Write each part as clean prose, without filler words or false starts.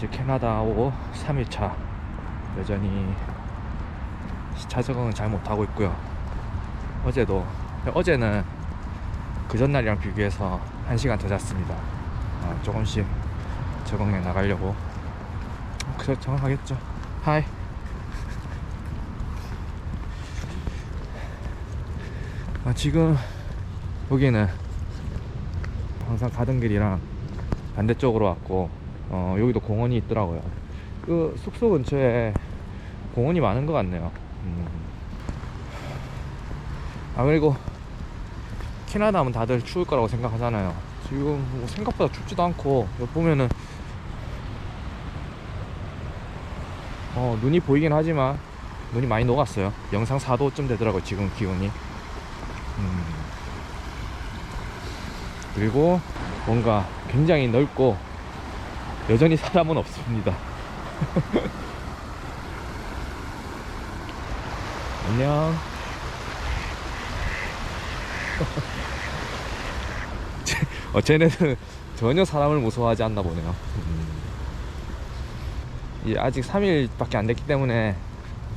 이제 캐나다오 3일차 여전히 시차 적응은 잘 못하고 있고요. 어제는 그 전날이랑 비교해서 1시간 더 잤습니다. 조금씩 적응해 나가려고. 그래 적응하겠죠. 하이. 지금 여기는 항상 가던 길이랑 반대쪽으로 왔고, 여기도 공원이 있더라고요. 그 숙소 근처에 공원이 많은 것 같네요. 그리고 캐나다 하면 다들 추울 거라고 생각하잖아요. 지금 뭐 생각보다 춥지도 않고, 여기 보면은 눈이 보이긴 하지만 눈이 많이 녹았어요. 영상 4도쯤 되더라고요 지금 기온이. 그리고 뭔가 굉장히 넓고 여전히 사람은 없습니다. 안녕. 쟤네는 전혀 사람을 무서워하지 않나 보네요. 이제 아직 3일밖에 안 됐기 때문에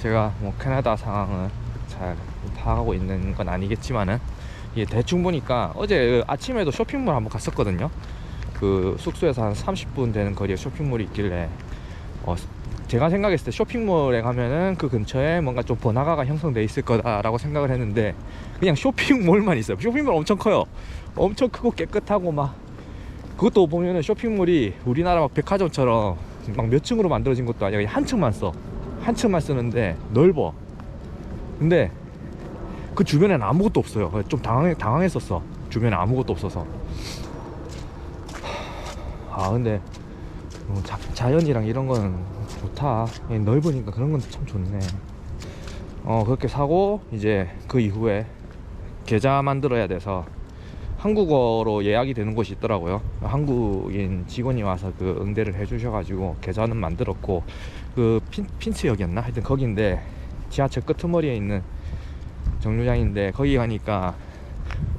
제가 뭐 캐나다 상황을 잘 파악하고 있는 건 아니겠지만은, 이게 대충 보니까 어제 아침에도 쇼핑몰 한번 갔었거든요. 그 숙소에서 한 30분 되는 거리에 쇼핑몰이 있길래, 제가 생각했을 때 쇼핑몰에 가면은 그 근처에 뭔가 좀 번화가가 형성돼 있을 거다라고 생각을 했는데, 그냥 쇼핑몰만 있어요. 쇼핑몰 엄청 커요. 엄청 크고 깨끗하고, 막 그것도 보면은 쇼핑몰이 우리나라 막 백화점처럼 막 몇 층으로 만들어진 것도 아니라 그냥 한 층만 쓰는데 넓어. 근데 그 주변에는 아무것도 없어요. 좀 당황했었어. 주변에 아무것도 없어서. 근데 자연이랑 이런 거는 좋다. 넓으니까 그런 건 참 좋네. 그렇게 사고, 이제 그 이후에 계좌 만들어야 돼서 한국어로 예약이 되는 곳이 있더라고요. 한국인 직원이 와서 그 응대를 해주셔가지고 계좌는 만들었고, 그 핀츠역이었나? 하여튼 거긴데, 지하철 끄트머리에 있는 정류장인데, 거기 가니까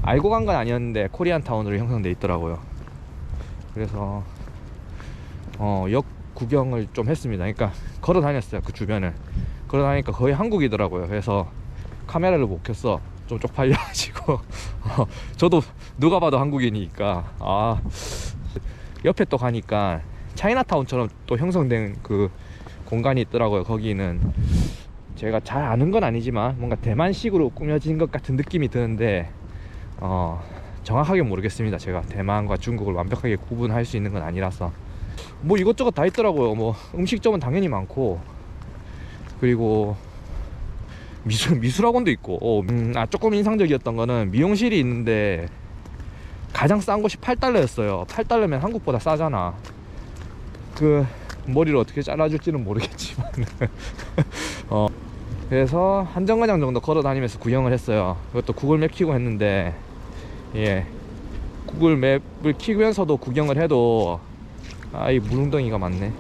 알고 간 건 아니었는데 코리안타운으로 형성돼 있더라고요. 그래서 역 구경을 좀 했습니다. 그러니까 걸어 다녔어요. 그 주변을 걸어 다니니까 거의 한국이더라고요. 그래서 카메라를 못 켰어. 좀 쪽팔려가지고. 저도 누가 봐도 한국인이니까. 옆에 또 가니까 차이나타운처럼 또 형성된 그 공간이 있더라고요. 거기는 제가 잘 아는 건 아니지만 뭔가 대만식으로 꾸며진 것 같은 느낌이 드는데, 정확하게 모르겠습니다. 제가 대만과 중국을 완벽하게 구분할 수 있는 건 아니라서. 뭐 이것저것 다 있더라고요. 뭐 음식점은 당연히 많고, 그리고 미술학원도 있고. 조금 인상적이었던 거는 미용실이 있는데 가장 싼 곳이 8달러였어요 8달러면 한국보다 싸잖아. 그 머리를 어떻게 잘라줄지는 모르겠지만 그래서 한 정거장 정도 걸어 다니면서 구경을 했어요. 그것도 구글맵 켜고 했는데, 구글맵을 켜면서도 구경을 해도 이 물웅덩이가 많네.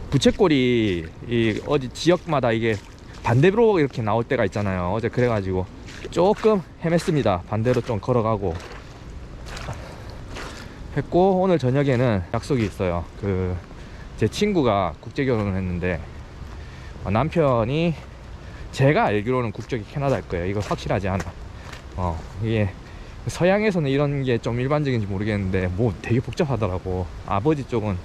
부채꼴이 어디 지역마다 이게 반대로 이렇게 나올 때가 있잖아요. 어제 그래가지고 조금 헤맸습니다. 반대로 좀 걸어가고 했고, 오늘 저녁에는 약속이 있어요. 제 친구가 국제결혼을 했는데, 남편이 제가 알기로는 국적이 캐나다일 거예요. 이거 확실하지 않아. 이게 서양에서는 이런 게 좀 일반적인지 모르겠는데 뭐 되게 복잡하더라고. 아버지 쪽은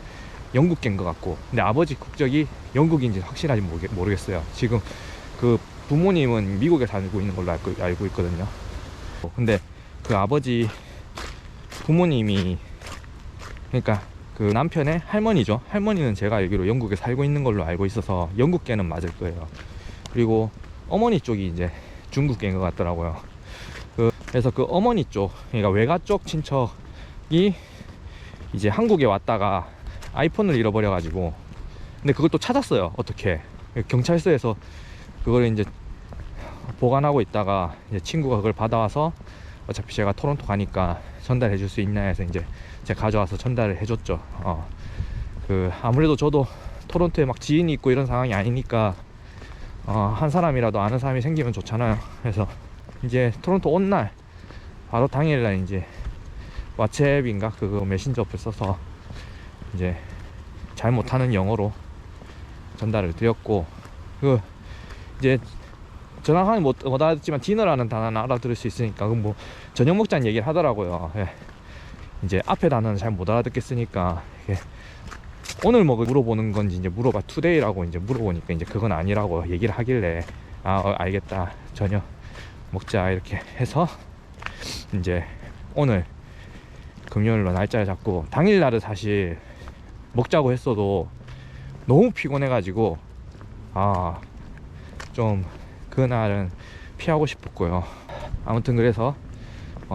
영국계인 것 같고, 근데 아버지 국적이 영국인지 확실하지 모르겠어요. 지금 그 부모님은 미국에 살고 있는 걸로 알고 있거든요. 근데 그 아버지 부모님이, 그러니까 그 남편의 할머니죠. 할머니는 제가 알기로 영국에 살고 있는 걸로 알고 있어서 영국계는 맞을 거예요. 그리고 어머니 쪽이 이제 중국계인 것 같더라고요. 그래서 그 어머니 쪽, 그러니까 외가 쪽 친척이 이제 한국에 왔다가 아이폰을 잃어버려가지고, 근데 그걸 또 찾았어요. 어떻게 경찰서에서 그걸 이제 보관하고 있다가, 이제 친구가 그걸 받아와서 어차피 제가 토론토 가니까 전달해 줄 수 있냐 해서 이제 제가 가져와서 전달을 해줬죠. 아무래도 저도 토론토에 막 지인이 있고 이런 상황이 아니니까 한 사람이라도 아는 사람이 생기면 좋잖아요. 그래서 이제 토론토 온 날 바로 당일날 이제 왓츠앱인가 그거 메신저 어플 써서 이제 잘 못하는 영어로 전달을 드렸고, 그 이제 정확하게 못 알아듣지만 디너라는 단어는 알아들을 수 있으니까 그건 뭐 저녁 먹자는 얘기를 하더라고요. 예. 이제 앞에 단어는 잘 못 알아듣겠으니까 오늘 먹을 물어보는 건지 이제 물어봐 투데이라고 이제 물어보니까 이제 그건 아니라고 얘기를 하길래 알겠다, 저녁 먹자 이렇게 해서 이제 오늘 금요일로 날짜를 잡고, 당일날은 사실 먹자고 했어도 너무 피곤해가지고 좀 그날은 피하고 싶었고요. 아무튼 그래서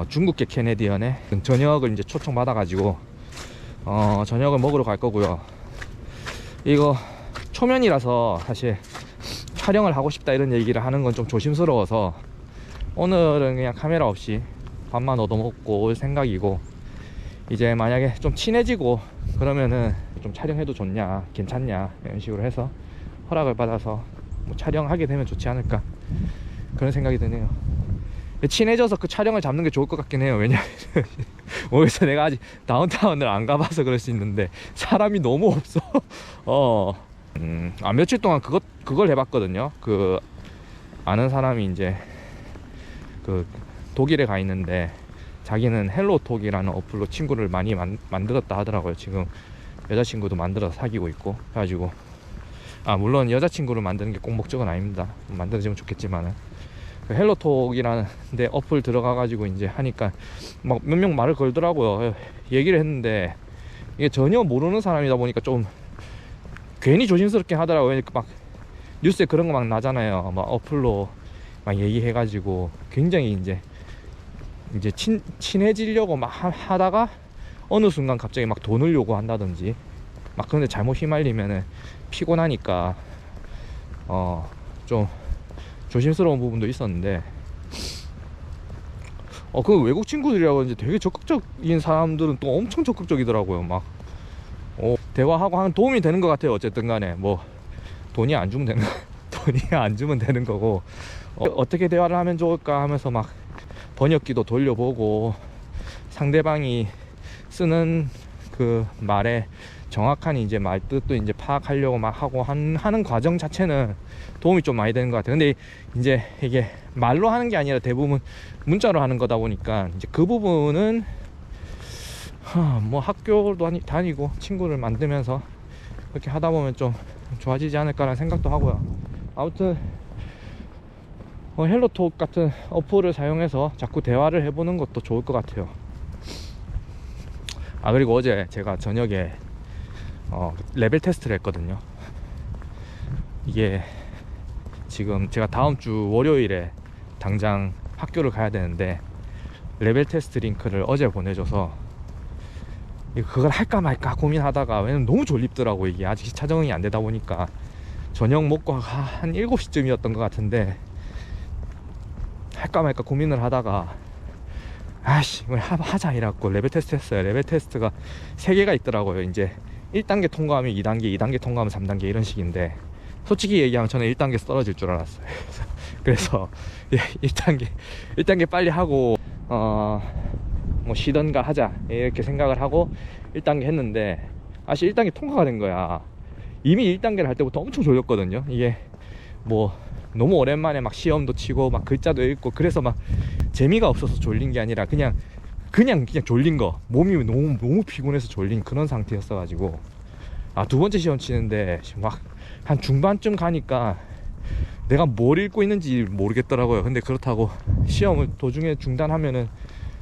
중국계 캐네디언의 저녁을 이제 초청 받아가지고 저녁을 먹으러 갈 거고요. 이거 초면이라서 사실 촬영을 하고 싶다 이런 얘기를 하는 건 좀 조심스러워서 오늘은 그냥 카메라 없이 밥만 얻어먹고 올 생각이고, 이제 만약에 좀 친해지고 그러면은 좀 촬영해도 좋냐 괜찮냐 이런 식으로 해서 허락을 받아서 뭐 촬영하게 되면 좋지 않을까 그런 생각이 드네요. 친해져서 그 촬영을 잡는 게 좋을 것 같긴 해요. 왜냐면 모르겠어, 내가 아직 다운타운을 안 가봐서 그럴 수 있는데 사람이 너무 없어. 며칠 동안 그걸 해봤거든요. 그 아는 사람이 이제 그 독일에 가 있는데 자기는 헬로톡이라는 어플로 친구를 많이 만들었다 하더라고요. 지금 여자친구도 만들어서 사귀고 있고 해가지고, 물론 여자친구를 만드는 게 꼭 목적은 아닙니다. 만들어지면 좋겠지만은 그 헬로톡이라는 데 어플 들어가가지고 이제 하니까 막 몇 명 말을 걸더라고요. 얘기를 했는데 이게 전혀 모르는 사람이다 보니까 좀 괜히 조심스럽게 하더라고요. 그러니까 막 뉴스에 그런 거 막 나잖아요. 막 어플로 막 얘기해가지고 굉장히 이제 친해지려고 막 하다가 어느 순간 갑자기 막 돈을 요구한다든지 막, 그런데 잘못 휘말리면은 피곤하니까 좀 조심스러운 부분도 있었는데, 그 외국 친구들이라고 이제 되게 적극적인 사람들은 또 엄청 적극적이더라고요. 막 대화하고 하는 도움이 되는 것 같아요. 어쨌든 간에 뭐 돈이 안 주면 되는 돈이 안 주면 되는 거고, 어떻게 대화를 하면 좋을까 하면서 막 번역기도 돌려보고 상대방이 쓰는 그 말에 정확한 이제 말뜻도 이제 파악하려고 막 하고 하는 과정 자체는 도움이 좀 많이 되는 것 같아요. 근데 이제 이게 말로 하는 게 아니라 대부분 문자로 하는 거다 보니까 이제 그 부분은 뭐 학교도 다니고 친구를 만들면서 그렇게 하다 보면 좀 좋아지지 않을까라는 생각도 하고요. 아무튼 헬로톡 같은 어플을 사용해서 자꾸 대화를 해보는 것도 좋을 것 같아요. 그리고 어제 제가 저녁에 레벨 테스트를 했거든요. 이게 지금 제가 다음 주 월요일에 당장 학교를 가야 되는데 레벨 테스트 링크를 어제 보내줘서 그걸 할까 말까 고민하다가, 왜냐면 너무 졸립더라고. 이게 아직 시차 적응이 안 되다 보니까 저녁 먹고 한 7시쯤이었던 것 같은데 할까 말까 고민을 하다가 이걸 하자 이래갖고 레벨 테스트 했어요. 레벨 테스트가 3개가 있더라고요. 이제 1단계 통과하면 2단계, 2단계 통과하면 3단계 이런 식인데, 솔직히 얘기하면 저는 1단계에서 떨어질 줄 알았어요. 그래서 1단계 빨리 하고 뭐 쉬던가 하자 이렇게 생각을 하고 1단계 했는데 사실 1단계 통과가 된 거야. 이미 1단계를 할 때부터 엄청 졸렸거든요. 이게 뭐 너무 오랜만에 막 시험도 치고 막 글자도 읽고 그래서 막 재미가 없어서 졸린 게 아니라 그냥 졸린 거, 몸이 너무 피곤해서 졸린 그런 상태였어 가지고, 두 번째 시험 치는데 막 한 중반쯤 가니까 내가 뭘 읽고 있는지 모르겠더라고요. 근데 그렇다고 시험을 도중에 중단하면은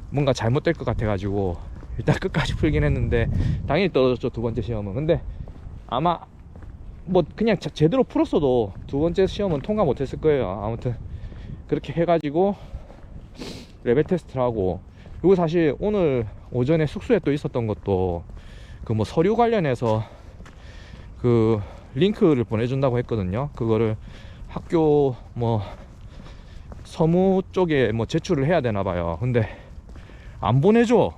뭔가 잘못될 것 같아 가지고 일단 끝까지 풀긴 했는데 당연히 떨어졌죠, 두 번째 시험은. 근데 아마 뭐 그냥 제대로 풀었어도 두 번째 시험은 통과 못했을 거예요. 아무튼 그렇게 해가지고 레벨 테스트를 하고, 그리고 사실 오늘 오전에 숙소에 또 있었던 것도 그 뭐 서류 관련해서 그 링크를 보내준다고 했거든요. 그거를 학교 뭐 서무 쪽에 뭐 제출을 해야 되나 봐요. 근데 안 보내줘.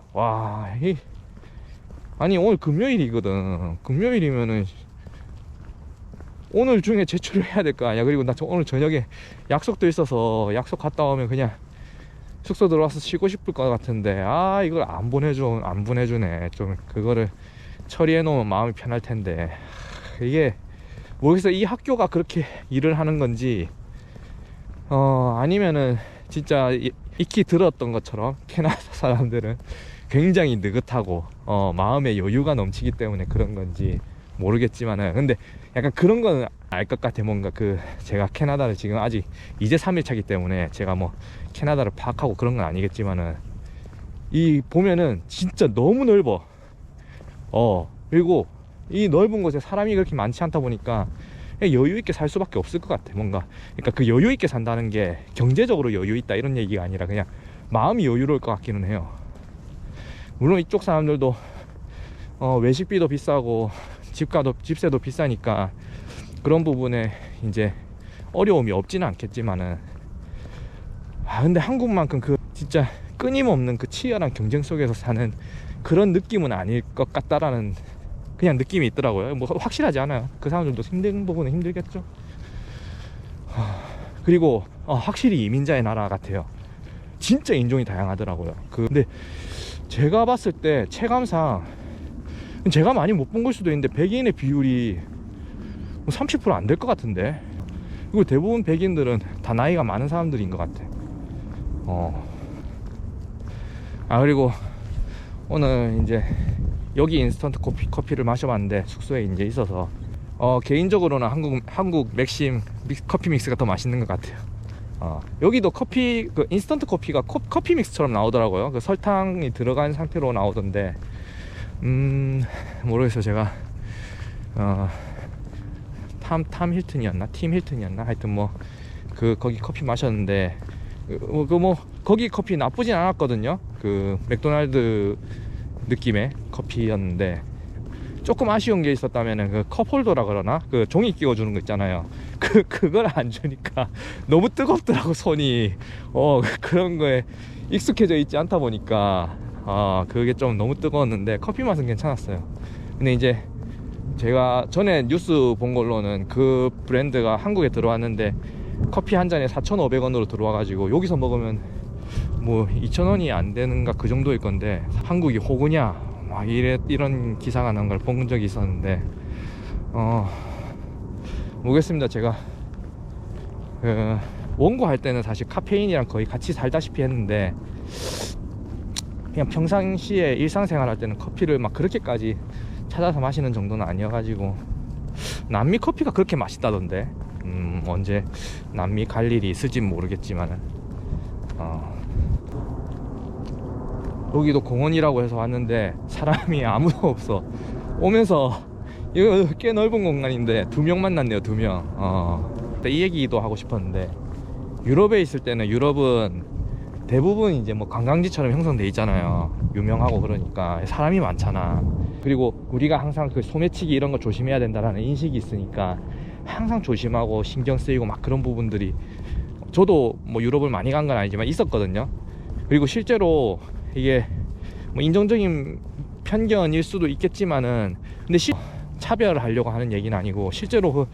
아니 오늘 금요일이거든. 금요일이면은 오늘 중에 제출을 해야 될 거 아니야. 그리고 나 오늘 저녁에 약속도 있어서 약속 갔다 오면 그냥 숙소 들어와서 쉬고 싶을 것 같은데 이걸 안 보내주네. 좀 그거를 처리해 놓으면 마음이 편할 텐데, 이게 모르겠어. 이 학교가 그렇게 일을 하는 건지 아니면은 진짜 익히 들었던 것처럼 캐나다 사람들은 굉장히 느긋하고 마음에 여유가 넘치기 때문에 그런 건지 모르겠지만은, 근데 약간 그런 거는 알 것 같아. 뭔가 제가 캐나다를 지금 아직 이제 3일 차기 때문에 제가 뭐 캐나다를 파악하고 그런 건 아니겠지만은, 이 보면은 진짜 너무 넓어. 그리고 이 넓은 곳에 사람이 그렇게 많지 않다 보니까 여유 있게 살 수밖에 없을 것 같아. 뭔가, 그러니까 그 여유 있게 산다는 게 경제적으로 여유 있다 이런 얘기가 아니라 그냥 마음이 여유로울 것 같기는 해요. 물론 이쪽 사람들도 외식비도 비싸고 집세도 비싸니까 그런 부분에 이제 어려움이 없지는 않겠지만은, 근데 한국만큼 진짜 끊임없는 치열한 경쟁 속에서 사는 그런 느낌은 아닐 것 같다라는 그냥 느낌이 있더라고요. 뭐 확실하지 않아요. 그 사람들도 힘든 부분은 힘들겠죠. 그리고 확실히 이민자의 나라 같아요. 진짜 인종이 다양하더라고요. 근데 제가 봤을 때 체감상, 제가 많이 못 본 걸 수도 있는데 백인의 비율이 30% 안 될 것 같은데. 그리고 대부분 백인들은 다 나이가 많은 사람들인 것 같아. 그리고 오늘 이제 여기 인스턴트 커피를 마셔봤는데 숙소에 이제 있어서 개인적으로는 한국 맥심 커피 믹스가 더 맛있는 것 같아요. 여기도 인스턴트 커피가 커피 믹스처럼 나오더라고요. 설탕이 들어간 상태로 나오던데, 모르겠어요. 제가 탐 힐튼이었나 팀 힐튼이었나 하여튼 뭐 거기 커피 마셨는데, 거기 커피 나쁘진 않았거든요. 맥도날드 느낌의 커피였는데, 조금 아쉬운 게 있었다면은 컵홀더라 그러나 종이 끼워주는 거 있잖아요. 그걸 안 주니까 너무 뜨겁더라고, 손이. 그런 거에 익숙해져 있지 않다 보니까 그게 좀 너무 뜨거웠는데 커피 맛은 괜찮았어요. 근데 이제 제가 전에 뉴스 본 걸로는 그 브랜드가 한국에 들어왔는데 커피 한 잔에 4,500원으로 들어와가지고 여기서 먹으면 뭐 2,000원이 안 되는가 그 정도일 건데, 한국이 호구냐 막 이런 기사가 난 걸 본 적이 있었는데, 모르겠습니다. 제가 원고 할 때는 사실 카페인이랑 거의 같이 살다시피 했는데, 그냥 평상시에 일상생활 할 때는 커피를 막 그렇게까지 찾아서 마시는 정도는 아니어가지고. 남미 커피가 그렇게 맛있다던데, 언제 남미 갈 일이 있을진 모르겠지만은, 여기도 공원이라고 해서 왔는데 사람이 아무도 없어. 오면서 이거 꽤 넓은 공간인데 2명 만났네요. 2명. 이 얘기도 하고 싶었는데, 유럽에 있을 때는 유럽은 대부분 이제 뭐 관광지처럼 형성돼 있잖아요. 유명하고 그러니까 사람이 많잖아. 그리고 우리가 항상 소매치기 이런 거 조심해야 된다라는 인식이 있으니까 항상 조심하고 신경 쓰이고 막 그런 부분들이, 저도 뭐 유럽을 많이 간 건 아니지만 있었거든요. 그리고 실제로 이게 뭐 인종적인 편견일 수도 있겠지만은, 근데 차별을 하려고 하는 얘기는 아니고, 실제로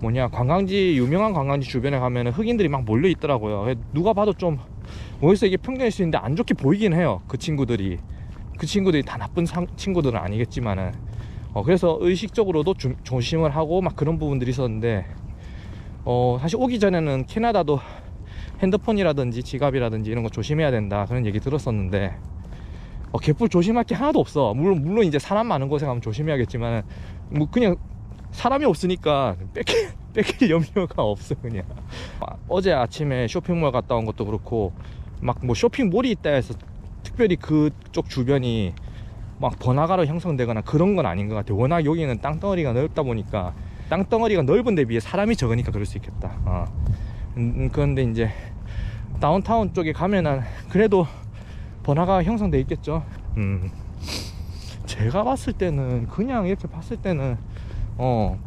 유명한 관광지 주변에 가면은 흑인들이 막 몰려 있더라고요. 누가 봐도 좀 모여서 이게 편견일 수 있는데 안 좋게 보이긴 해요. 그 친구들이 다 나쁜 친구들은 아니겠지만은, 그래서 의식적으로도 조심을 하고 막 그런 부분들이 있었는데, 사실 오기 전에는 캐나다도 핸드폰이라든지 지갑이라든지 이런 거 조심해야 된다 그런 얘기 들었었는데, 개뿔 조심할 게 하나도 없어. 물론 이제 사람 많은 곳에 가면 조심해야겠지만, 뭐 그냥 사람이 없으니까 뺏길 염려가 없어 그냥. 어제 아침에 쇼핑몰 갔다 온 것도 그렇고, 막 뭐 쇼핑몰이 있다 해서 특별히 그쪽 주변이 막 번화가로 형성되거나 그런 건 아닌 것 같아. 워낙 여기는 땅덩어리가 넓다 보니까, 땅덩어리가 넓은 데 비해 사람이 적으니까 그럴 수 있겠다. 그런데 이제 다운타운 쪽에 가면은 그래도 번화가 형성돼 있겠죠. 제가 봤을 때는, 그냥 이렇게 봤을 때는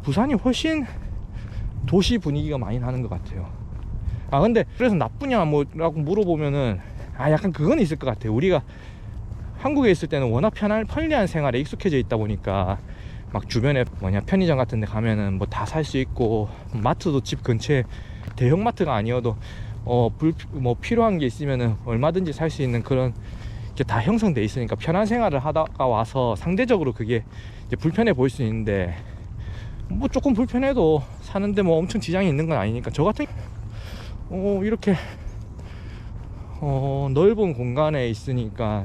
부산이 훨씬 도시 분위기가 많이 나는 것 같아요. 근데 그래서 나쁘냐 뭐라고 물어보면은 약간 그건 있을 것 같아요. 우리가 한국에 있을 때는 워낙 편리한 생활에 익숙해져 있다 보니까, 막 주변에 편의점 같은 데 가면은 뭐 다 살 수 있고, 마트도 집 근처에 대형마트가 아니어도 뭐 필요한 게 있으면은 얼마든지 살 수 있는 그런 게 다 형성돼 있으니까 편한 생활을 하다가 와서 상대적으로 그게 이제 불편해 보일 수 있는데 뭐 조금 불편해도 사는데 뭐 엄청 지장이 있는 건 아니니까. 저 같은 이렇게 넓은 공간에 있으니까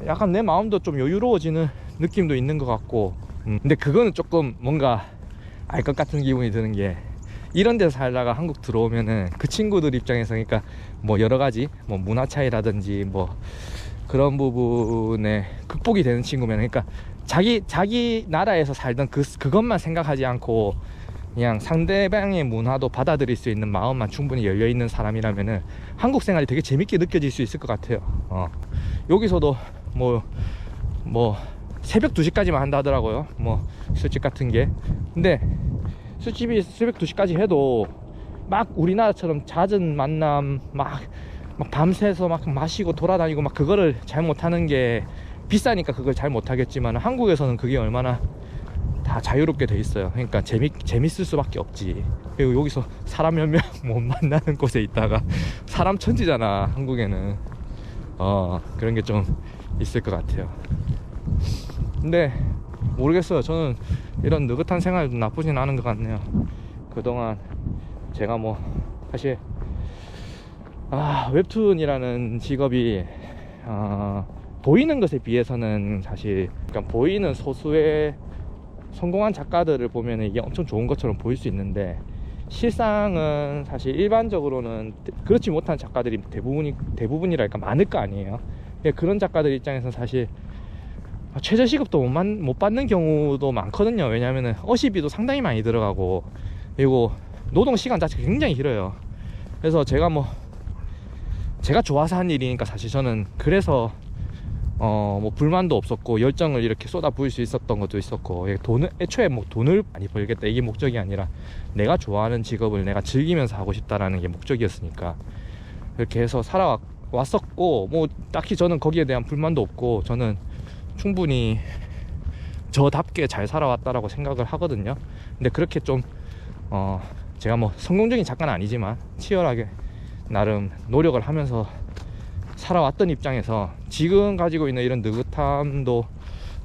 약간 내 마음도 좀 여유로워지는 느낌도 있는 것 같고. 근데 그거는 조금 뭔가 알 것 같은 기분이 드는 게, 이런 데서 살다가 한국 들어오면은 그 친구들 입장에서, 그러니까 뭐 여러 가지 뭐 문화 차이라든지 뭐 그런 부분에 극복이 되는 친구면, 그러니까 자기 나라에서 살던 그것만 생각하지 않고 그냥 상대방의 문화도 받아들일 수 있는 마음만 충분히 열려 있는 사람이라면은 한국 생활이 되게 재밌게 느껴질 수 있을 것 같아요. 여기서도 뭐 새벽 2시까지만 한다 하더라고요, 뭐 술집 같은 게. 근데 술집이 새벽 2시까지 해도 막 우리나라처럼 잦은 만남, 막 밤새서 막 마시고 돌아다니고 막 그거를 잘 못하는 게, 비싸니까 그걸 잘 못하겠지만 한국에서는 그게 얼마나 다 자유롭게 돼 있어요. 그러니까 재밌을 수밖에 없지. 그리고 여기서 사람 몇 명 못 만나는 곳에 있다가 사람 천지잖아 한국에는. 그런 게 좀 있을 것 같아요. 근데 모르겠어요. 저는 이런 느긋한 생활도 나쁘진 않은 것 같네요. 그동안 제가 뭐 사실 웹툰이라는 직업이 보이는 것에 비해서는 사실, 그러니까 보이는 소수의 성공한 작가들을 보면 이게 엄청 좋은 것처럼 보일 수 있는데, 실상은 사실 일반적으로는 그렇지 못한 작가들이 대부분이랄까 많을 거 아니에요. 그런 작가들 입장에서는 사실 최저시급도 못 받는 경우도 많거든요. 왜냐하면 어시비도 상당히 많이 들어가고, 그리고 노동시간 자체가 굉장히 길어요. 그래서 제가 좋아서 한 일이니까 사실 저는 그래서 뭐 불만도 없었고 열정을 이렇게 쏟아 부을 수 있었던 것도 있었고, 애초에 뭐 돈을 많이 벌겠다 이게 목적이 아니라 내가 좋아하는 직업을 내가 즐기면서 하고 싶다라는 게 목적이었으니까 그렇게 해서 살아왔었고, 뭐 딱히 저는 거기에 대한 불만도 없고, 저는 충분히 저답게 잘 살아왔다라고 생각을 하거든요. 근데 그렇게 좀 제가 뭐 성공적인 작가는 아니지만 치열하게 나름 노력을 하면서 살아왔던 입장에서 지금 가지고 있는 이런 느긋함도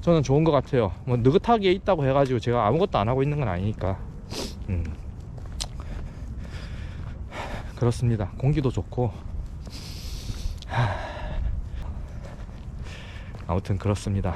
저는 좋은 것 같아요. 뭐 느긋하게 있다고 해가지고 제가 아무것도 안 하고 있는 건 아니니까. 그렇습니다. 공기도 좋고 아무튼 그렇습니다.